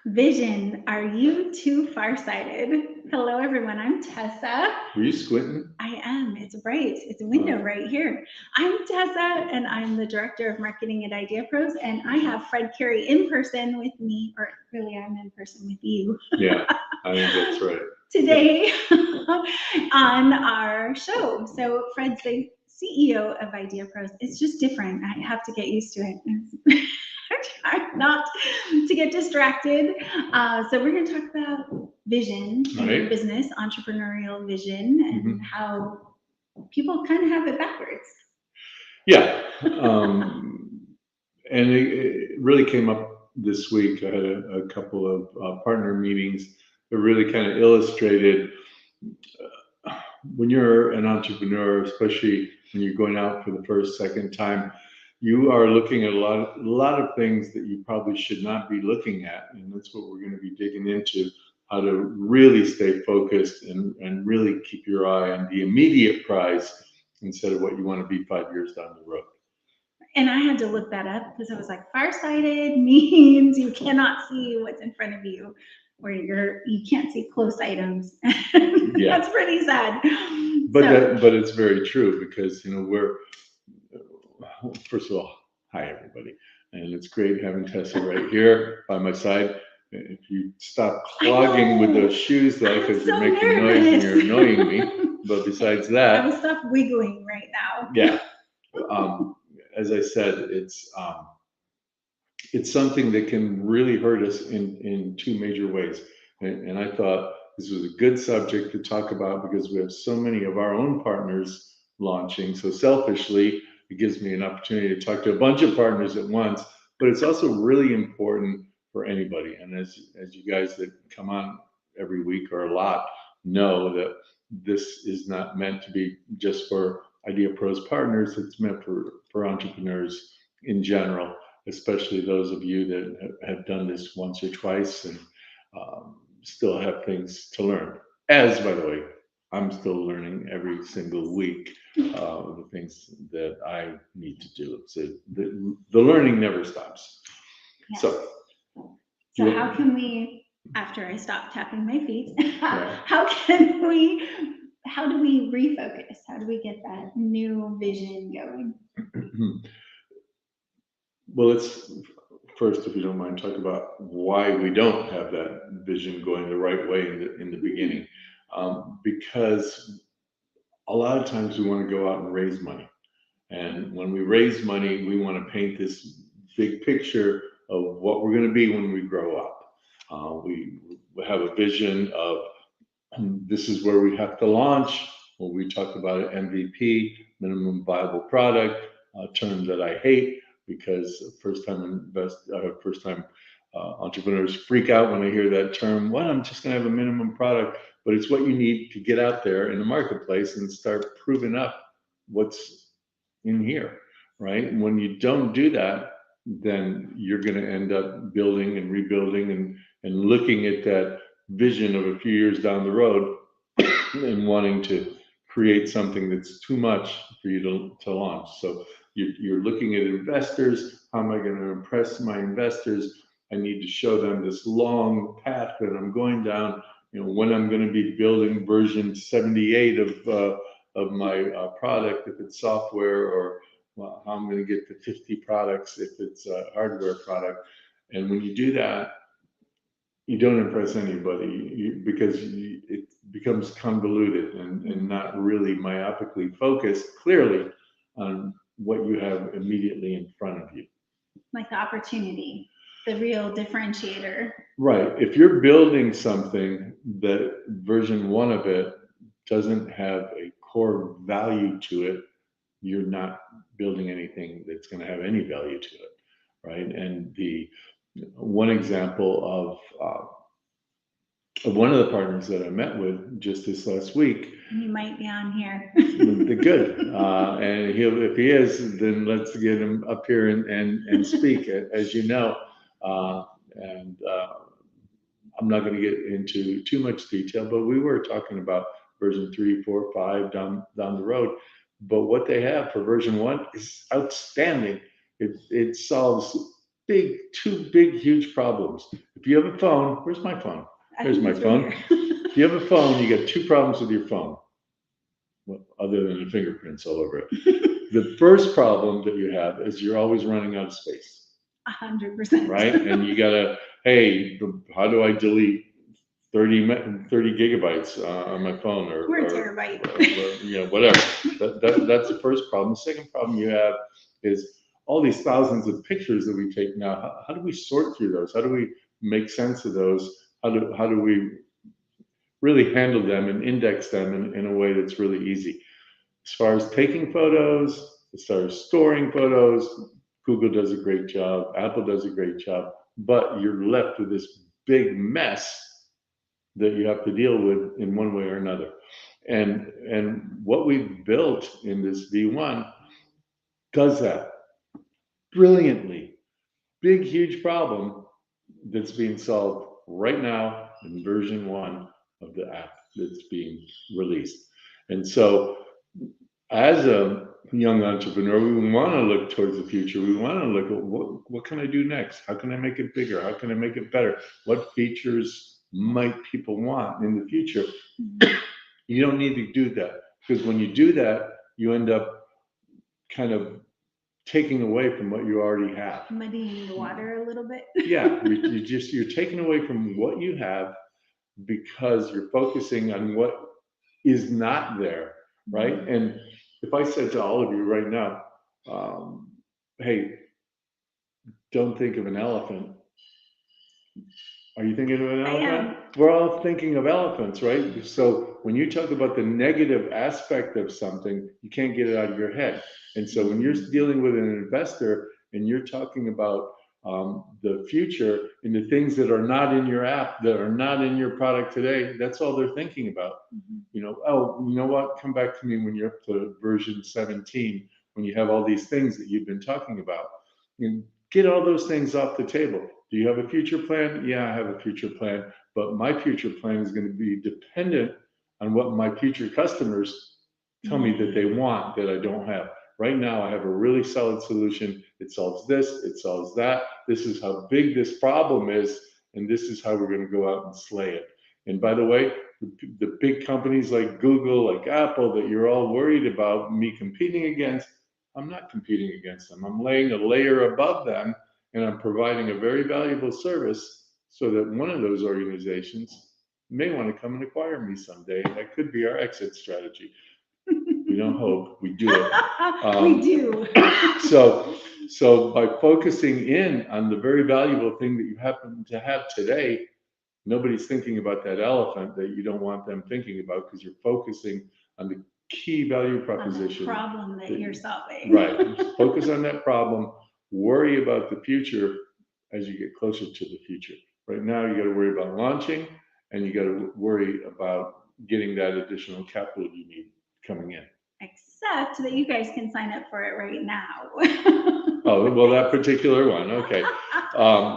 Vision, are you too farsighted? Hello, everyone. I'm Tessa. Were you squinting? I am. It's bright. It's a window right here. I'm Tessa, and I'm the director of marketing at IdeaPros. And I have Fred Cary in person with me, or really, I'm in person with you. Yeah, I think that's right. Today on our show. So, Fred's the CEO of IdeaPros. It's just different. I have to get used to it. Try not to get distracted. So we're going to talk about vision in your business, entrepreneurial vision, and how people kind of have it backwards. Yeah, and it really came up this week. I had a couple of partner meetings that really kind of illustrated when you're an entrepreneur, especially when you're going out for the first, second time, you are looking at a lot of things that you probably should not be looking at, and that's what we're going to be digging into: how to really stay focused and really keep your eye on the immediate prize instead of what you want to be 5 years down the road. And I had to look that up because I was like, farsighted means you cannot see what's in front of you, where you can't see close items. Yeah. That's pretty sad. But it's very true, because we're, first of all, hi everybody, and it's great having Tessa right here by my side. If you stop clogging with those shoes though, because you're making noise and you're annoying me. But besides that, I will stop wiggling right now. Yeah. As I said, it's something that can really hurt us in two major ways. And I thought this was a good subject to talk about because we have so many of our own partners launching. So selfishly, it gives me an opportunity to talk to a bunch of partners at once, but it's also really important for anybody. And as you guys that come on every week or a lot know, that this is not meant to be just for IdeaPros partners. It's meant for entrepreneurs in general, especially those of you that have done this once or twice and still have things to learn. As, by the way, I'm still learning every single week the things that I need to do. So the learning never stops. Yes. So how can we, after I stop tapping my feet, how do we refocus? How do we get that new vision going? Well, let's first, if you don't mind, talk about why we don't have that vision going the right way in the beginning. Because a lot of times we want to go out and raise money. And when we raise money, we want to paint this big picture of what we're going to be when we grow up. We have a vision of this is where we have to launch. When we talk about an MVP, minimum viable product, a term that I hate because first time entrepreneurs freak out when they hear that term. What? I'm just going to have a minimum product, but it's what you need to get out there in the marketplace and start proving up what's in here, right? And when you don't do that, then you're going to end up building and rebuilding and looking at that vision of a few years down the road and wanting to create something that's too much for you to launch. So you're looking at investors. How am I going to impress my investors? I need to show them this long path that I'm going down. When I'm going to be building version 78 of my product, if it's software, or how I'm going to get to 50 products if it's a hardware product. And when you do that, you don't impress anybody because it becomes convoluted and not really myopically focused clearly on what you have immediately in front of you. Like the opportunity, the real differentiator. Right. If you're building something that version 1 of it doesn't have a core value to it, you're not building anything that's going to have any value to it, right? And the one example of one of the partners that I met with just this last week. He might be on here. Good. And if he is, then let's get him up here and speak, as you know. And I'm not going to get into too much detail, but we were talking about version 3, 4, 5 down the road. But what they have for version 1 is outstanding. It solves huge problems. If if you have a phone, where's my phone? I There's think my it's phone. right here. If you have a phone, you got two problems with your phone, well, other than the fingerprints all over it. The first problem that you have is you're always running out of space, 100%. right? And you gotta, hey, how do I delete 30 gigabytes on my phone, Or a terabyte. whatever. That's the first problem. The second problem you have is all these thousands of pictures that we take now. How do we sort through those? How do we make sense of those? How do we really handle them and index them in a way that's really easy? As far as taking photos, as far as storing photos, Google does a great job, Apple does a great job, but you're left with this big mess that you have to deal with in one way or another. And what we've built in this V1 does that brilliantly. Big, huge problem that's being solved right now in version 1 of the app that's being released. And so as a young entrepreneur, we want to look towards the future. We want to look at what can I do next? How can I make it bigger? How can I make it better? What features might people want in the future? You don't need to do that, because when you do that, you end up kind of taking away from what you already have. Muddying the water a little bit. Yeah, you're taking away from what you have because you're focusing on what is not there, right? And if I said to all of you right now, hey, don't think of an elephant. Are you thinking of an elephant? We're all thinking of elephants, right? So when you talk about the negative aspect of something, you can't get it out of your head. And so when you're dealing with an investor and you're talking about the future and the things that are not in your app, that are not in your product today, that's all they're thinking about. Oh, you know what? Come back to me when you're up to version 17, when you have all these things that you've been talking about. And get all those things off the table. Do you have a future plan? Yeah, I have a future plan, but my future plan is going to be dependent on what my future customers tell me that they want that I don't have. Right now, I have a really solid solution. It solves this, it solves that. This is how big this problem is, and this is how we're going to go out and slay it. And by the way, the big companies like Google, like Apple, that you're all worried about me competing against, I'm not competing against them. I'm laying a layer above them, and I'm providing a very valuable service so that one of those organizations may want to come and acquire me someday. And that could be our exit strategy. We don't hope, we do it. We do. So by focusing in on the very valuable thing that you happen to have today, nobody's thinking about that elephant that you don't want them thinking about, because you're focusing on the key value proposition. On the problem that you're solving. Right. Focus on that problem. Worry about the future as you get closer to the future. Right now, you got to worry about launching, and you got to worry about getting that additional capital you need coming in. Except that you guys can sign up for it right now. Oh, well, that particular one. Okay.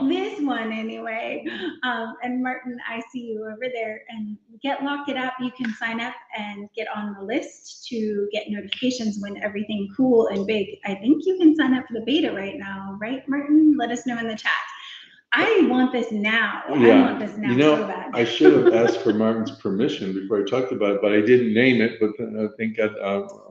This one anyway. And Martin, I see you over there. And Get Lock It Up, you can sign up and get on the list to get notifications when everything cool and big. I think you can sign up for the beta right now, right, Martin? Let us know in the chat. I want this now. Yeah. I want this now so bad. I should have asked for Martin's permission before I talked about it, but I didn't name it. But I think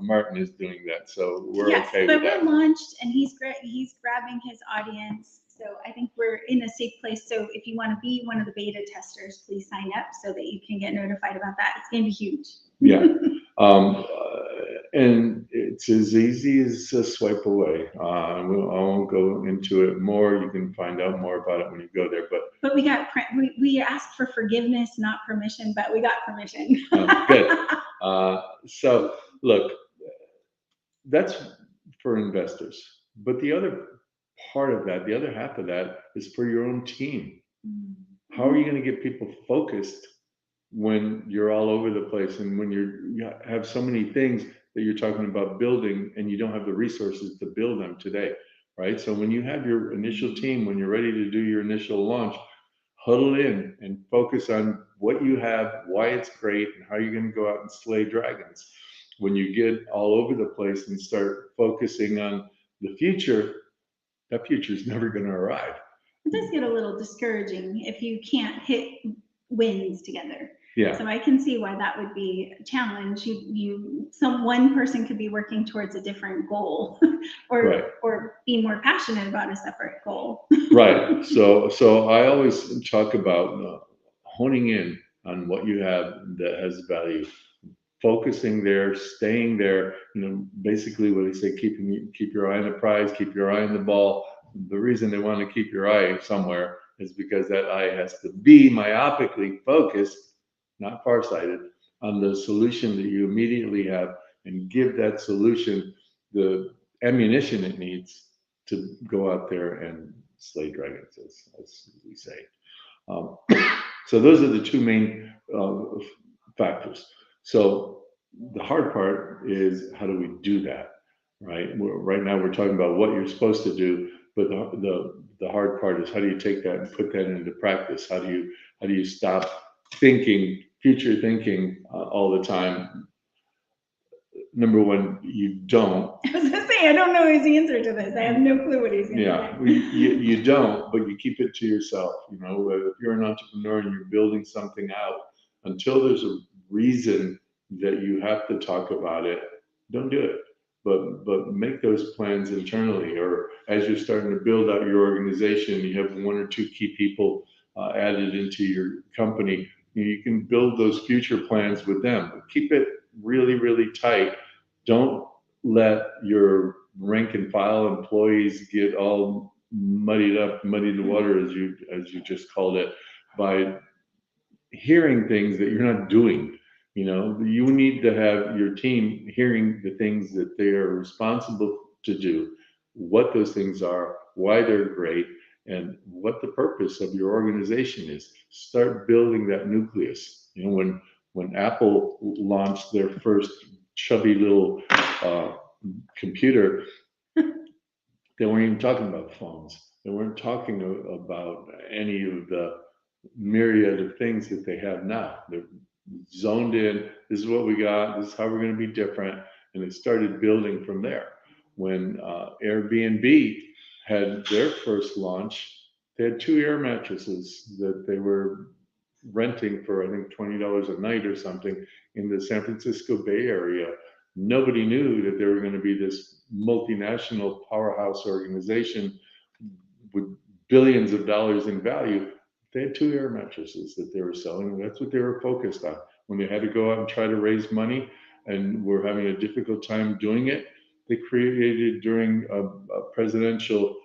Martin is doing that, so we're okay with that. But we're launched, and he's grabbing his audience. So I think we're in a safe place. So if you want to be one of the beta testers, please sign up so that you can get notified about that. It's going to be huge. Yeah. And it's as easy as a swipe away. I won't go into it more. You can find out more about it when you go there. But we asked for forgiveness, not permission, but we got permission. Good. So look, that's for investors. But the other part of that, the other half of that, is for your own team. How are you going to get people focused when you're all over the place, and when you have so many things that you're talking about building and you don't have the resources to build them today, right? So when you have your initial team, when you're ready to do your initial launch, huddle in and focus on what you have, why it's great, and how you're going to go out and slay dragons. When you get all over the place and start focusing on the future, that future is never going to arrive. It does get a little discouraging if you can't hit wins together. Yeah, So I can see why that would be a challenge. One person could be working towards a different goal, right. or be more passionate about a separate goal. Right. So I always talk about honing in on what you have that has value, focusing there, staying there. Basically what they say, keep your eye on the prize, keep your eye on the ball. The reason they want to keep your eye somewhere is because that eye has to be myopically focused, not farsighted, on the solution that you immediately have, and give that solution the ammunition it needs to go out there and slay dragons, as we say. Um, so those are the two main factors. So the hard part is, how do we do that, right? Right now we're talking about what you're supposed to do, but the hard part is, how do you take that and put that into practice? How do you stop future thinking all the time? Number one, you don't. I was gonna say, I don't know his answer to this. I have no clue what he's gonna Yeah, say. you don't, but you keep it to yourself. If you're an entrepreneur and you're building something out, until there's a reason that you have to talk about it, don't do it. But make those plans internally, or as you're starting to build out your organization, you have one or two key people added into your company. You can build those future plans with them, but keep it really, really tight. Don't let your rank and file employees get all muddy the water, as you just called it, by hearing things that you're not doing. You need to have your team hearing the things that they are responsible to do, what those things are, why they're great, and what the purpose of your organization is. Start building that nucleus. When Apple launched their first chubby little computer, they weren't even talking about phones. They weren't talking about any of the myriad of things that they have now. They're zoned in. This is what we got. This is how we're going to be different. And it started building from there. When Airbnb had their first launch, they had 2 air mattresses that they were renting for, I think, $20 a night or something, in the San Francisco Bay Area. Nobody knew that they were going to be this multinational powerhouse organization with billions of dollars in value. They had 2 air mattresses that they were selling, and that's what they were focused on. When they had to go out and try to raise money and were having a difficult time doing it, they created, during a presidential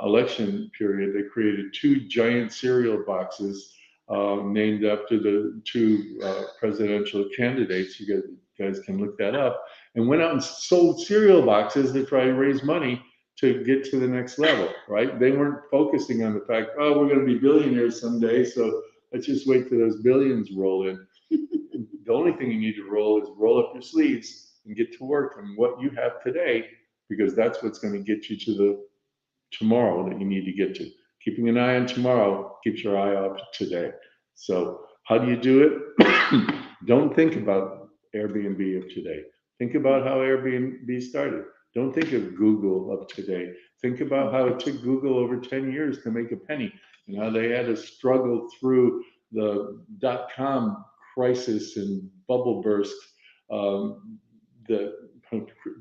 election period, they created 2 giant cereal boxes named after the 2 presidential candidates. You guys can look that up. And went out and sold cereal boxes to try and raise money to get to the next level, right? They weren't focusing on the fact, oh, we're going to be billionaires someday, so let's just wait till those billions roll in. The only thing you need to roll up your sleeves and get to work on what you have today, because that's what's going to get you to the tomorrow that you need to get to. Keeping an eye on tomorrow keeps your eye up today. So how do you do it? Don't think about Airbnb of today. Think about how Airbnb started. Don't think of Google of today. Think about how it took Google over 10 years to make a penny, and how they had to struggle through the .com crisis and bubble burst that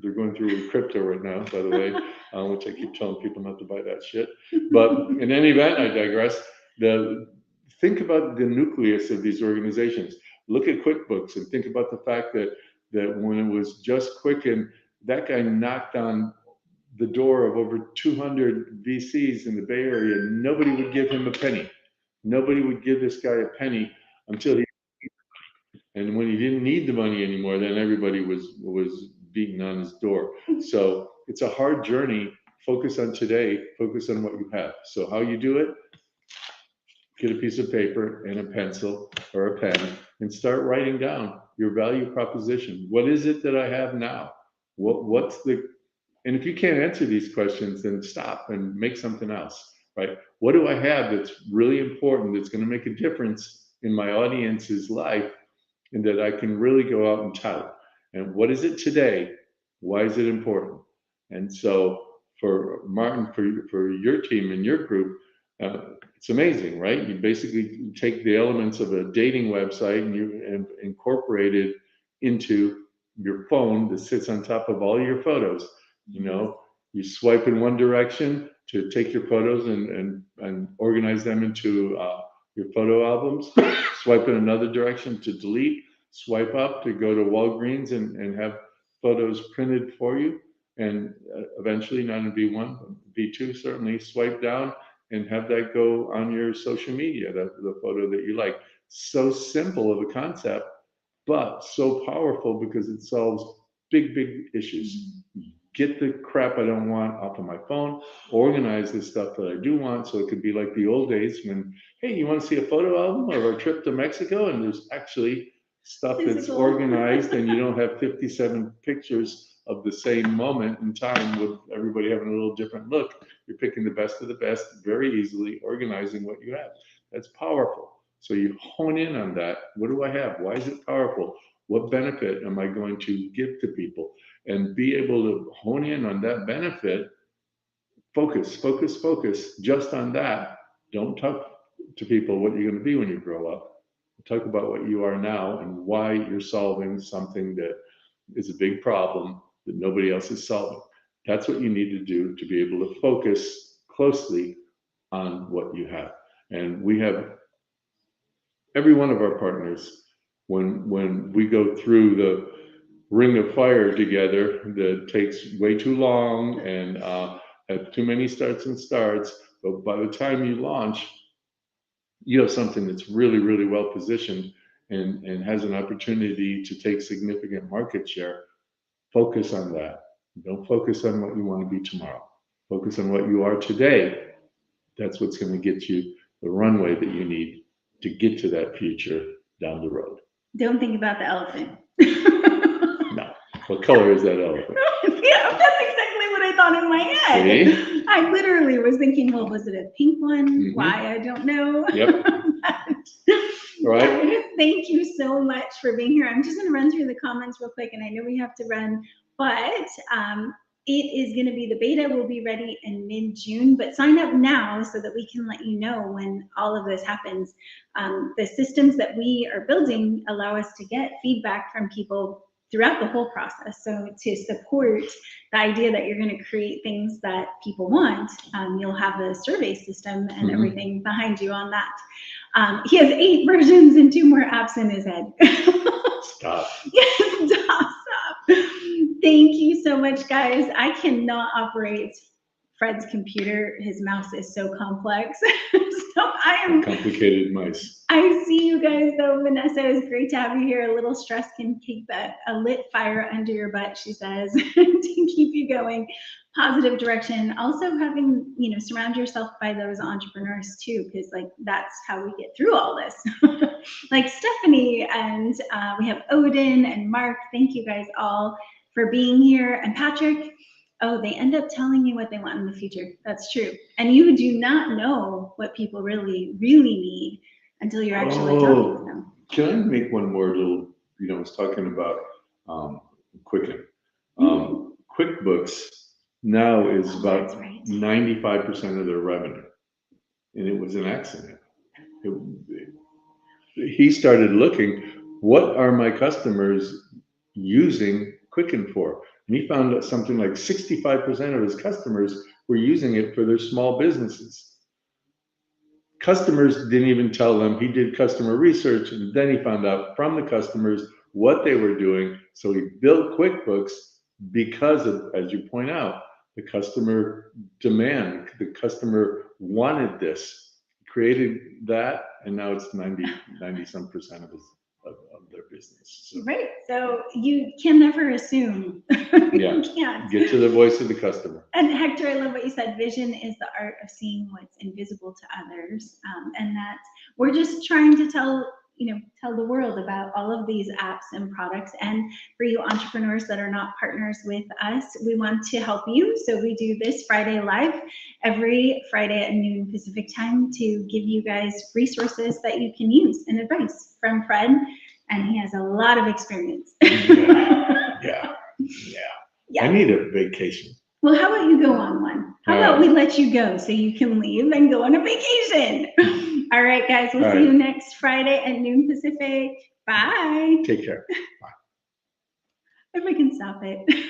they're going through with crypto right now, by the way, which I keep telling people not to buy that shit. But in any event, I digress. Think about the nucleus of these organizations. Look at QuickBooks and think about the fact that when it was just Quicken, that guy knocked on the door of over 200 VCs in the Bay Area. Nobody would give him a penny. Nobody would give this guy a penny until he. And when he didn't need the money anymore, then everybody was beating on his door. So it's a hard journey. Focus on today. Focus on what you have. So how you do it? Get a piece of paper and a pencil or a pen and start writing down your value proposition. What is it that I have now? And if you can't answer these questions, then stop and make something else, right? What do I have that's really important, that's going to make a difference in my audience's life, and that I can really go out and tout? And what is it today? Why is it important? And so for Martin, for your team and your group, It's amazing, right? You basically take the elements of a dating website and you incorporate it into your phone that sits on top of all your photos. You know, you swipe in one direction to take your photos and organize them into your photo albums, swipe in another direction to delete, swipe up to go to Walgreens and have photos printed for you. And eventually, not in V1, but V2, certainly swipe down and have that go on your social media, the photo that you like. So simple of a concept, but so powerful because it solves big, big issues. Get the crap I don't want off of my phone, organize the stuff that I do want. So it could be like the old days when, hey, you want to see a photo album of our trip to Mexico? And there's actually stuff that's organized and you don't have 57 pictures of the same moment in time with everybody having a little different look. You're picking the best of the best very easily, organizing what you have. That's powerful. So you hone in on that. What do I have? Why is it powerful? What benefit am I going to give to people? And be able to hone in on that benefit. Focus, focus, focus just on that. Don't talk to people what you're going to be when you grow up. Talk about what you are now and why you're solving something that is a big problem that nobody else is solving. That's what you need to do to be able to focus closely on what you have. And we have every one of our partners, when we go through the ring of fire together that takes way too long and have too many starts and starts, but by the time you launch, you have something that's really, really well positioned and has an opportunity to take significant market share. Focus on that. Don't focus on what you want to be tomorrow. Focus on what you are today. That's what's going to get you the runway that you need to get to that future down the road. Don't think about the elephant. No. What color is that elephant? Yeah, that's exactly what I thought in my head. See? I literally was thinking, well, was it a pink one? Mm-hmm. Why? I don't know. Yep. Right. Thank you so much for being here. I'm just going to run through the comments real quick, and I know we have to run, but it is going to be, the beta will be ready in mid-June, but sign up now so that we can let you know when all of this happens. The systems that we are building allow us to get feedback from people throughout the whole process. So to support the idea that you're going to create things that people want, you'll have a survey system and everything behind you on that. He has 8 versions and 2 more apps in his head. Stop. Yes, stop. Thank you so much, guys. I cannot operate Fred's computer. His mouse is so complex. So I am complicated mice. I see you guys though. Vanessa, it's great to have you here. A little stress can keep a lit fire under your butt, she says, to keep you going. Positive direction. Also having, surround yourself by those entrepreneurs too, because like that's how we get through all this. Like Stephanie and we have Odin and Mark. Thank you guys all for being here. And Patrick, oh, they end up telling you what they want in the future. That's true. And you do not know what people really, really need until you're actually talking to them. Can I make one more little, I was talking about Quicken. QuickBooks now is about 95% of their revenue. And it was an accident. He started looking, what are my customers using Quicken for? And he found that something like 65% of his customers were using it for their small businesses. Customers didn't even tell them. He did customer research, and then he found out from the customers what they were doing. So he built QuickBooks because of, as you point out, the customer demand. The customer wanted this, created that, and now it's 90-some% of their business. So. Right. So you can never assume. Yeah. You can't. Get to the voice of the customer. And Hector, I love what you said. Vision is the art of seeing what's invisible to others, and that we're just trying to tell the world about all of these apps and products. And for you entrepreneurs that are not partners with us, we want to help you. So we do this Friday Live every Friday at noon Pacific time to give you guys resources that you can use and advice from Fred. And he has a lot of experience. Yeah. I need a vacation. Well, how about you go on one? How about we let you go so you can leave and go on a vacation? All right, guys, we'll see you next Friday at noon Pacific. Bye. Take care. If we can stop it.